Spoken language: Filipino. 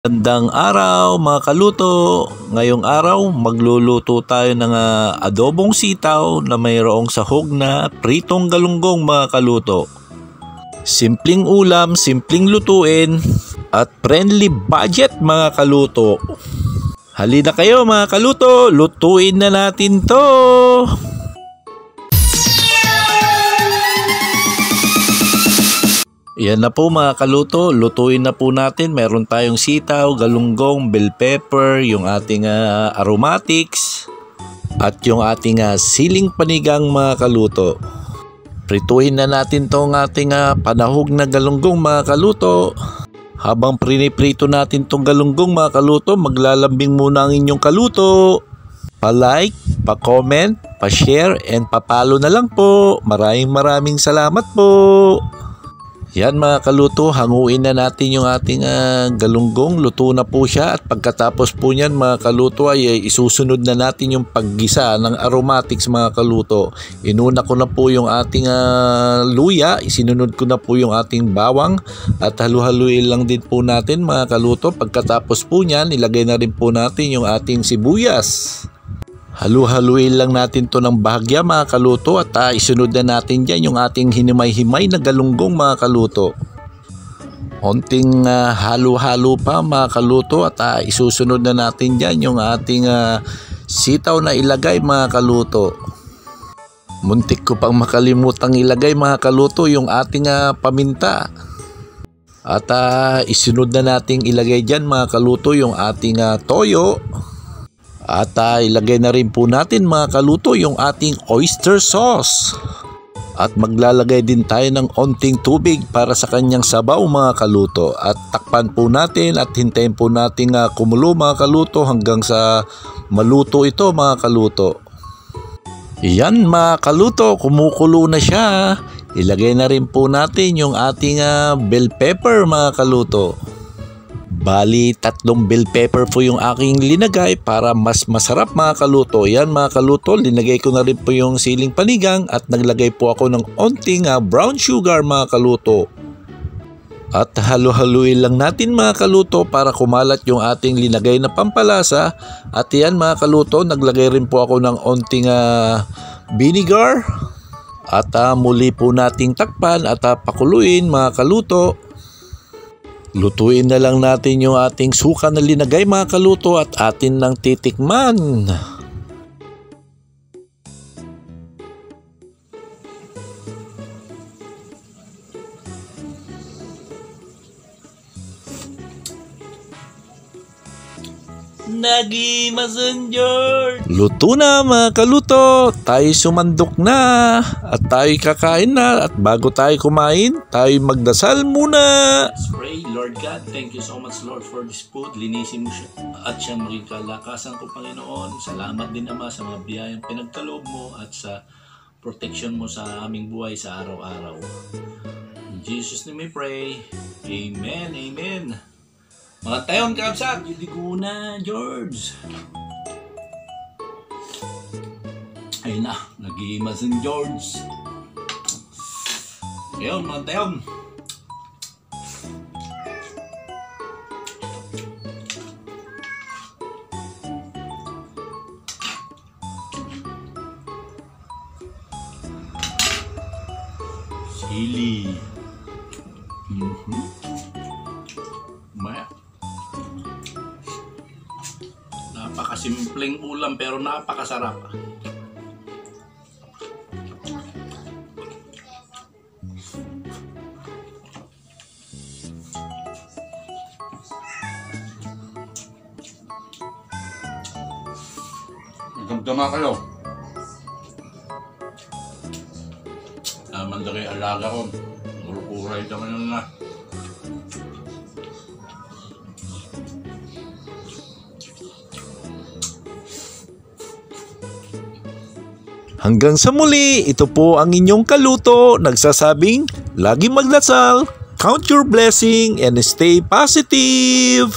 Magandang araw mga kaluto. Ngayong araw magluluto tayo ng adobong sitaw na mayroong sahog na pritong galunggong mga kaluto. Simpleng ulam, simpleng lutuin at friendly budget mga kaluto. Halina kayo mga kaluto, lutuin na natin to. Yan na po mga kaluto, lutuin na po natin. Meron tayong sitaw, galunggong, bell pepper, yung ating aromatics, at yung ating siling panigang mga kaluto. Prituhin na natin tong ating panahog na galunggong mga kaluto. Habang priniprito natin tong galunggong mga kaluto, maglalambing muna ang inyong kaluto. Pa-like, pa-comment, pa-share, and pa-follow na lang po. Maraming salamat po. Yan mga kaluto, hanguin na natin yung ating galunggong. Luto na po siya at pagkatapos po niyan mga kaluto ay isusunod na natin yung paggisa ng aromatics mga kaluto. Inuna ko na po yung ating luya, isinunod ko na po yung ating bawang at halu-haluin lang din po natin mga kaluto. Pagkatapos po niyan, ilagay na rin po natin yung ating sibuyas. Halu-haluin lang natin to ng bahagya mga kaluto at isunod na natin dyan yung ating hinimay-himay na galunggong mga kaluto. Onting halo-halo pa mga kaluto at isusunod na natin dyan yung ating sitaw na ilagay mga kaluto. Muntik ko pang makalimutang ilagay mga kaluto yung ating paminta. At isunod na nating ilagay dyan mga kaluto yung ating toyo. At ilagay na rin po natin mga kaluto yung ating oyster sauce. At maglalagay din tayo ng onting tubig para sa kanyang sabaw mga kaluto. At takpan po natin at hintayin po natin kumulo mga kaluto hanggang sa maluto ito mga kaluto. Yan mga kaluto, kumukulo na siya. Ilagay na rin po natin yung ating bell pepper mga kaluto. Bali, 3 bell pepper po yung aking linagay para mas masarap mga kaluto. Yan mga kaluto, linagay ko na rin po yung siling panigang at naglagay po ako ng onting brown sugar mga kaluto. At halu-haluin lang natin mga kaluto para kumalat yung ating linagay na pampalasa. At yan mga kaluto, naglagay rin po ako ng onting vinegar. At muli po nating takpan at pakuluin mga kaluto. Lutuin na lang natin yung ating suka na linagay mga kaluto at atin nang titikman. Nagi-messenger! Luto na mga kaluto, tayo sumandok na at tayo kakain na. At bago tayo kumain, tayo magdasal muna. Let's pray. Lord God, thank you so much Lord for this food. Linisin mo siya at siya maging kalakasan ko Panginoon. Salamat din Ama sa mga biyayang pinagkaloob mo at sa protection mo sa aming buhay sa araw-araw. In Jesus' name we pray. Amen. Amen. Mga tayon kabsak, hindi ko na, George. Ayun na, nag-iimas ng George. Ngayon, mga tayon. Sili. Maya. Napakasimpleng ulam pero napakasarap. Nagdamdama kayo. Naman na kayo alaga ko. Uray naman na. Hanggang sa muli, ito po ang inyong kaluto, nagsasabing, lagi magdasal, count your blessing, and stay positive!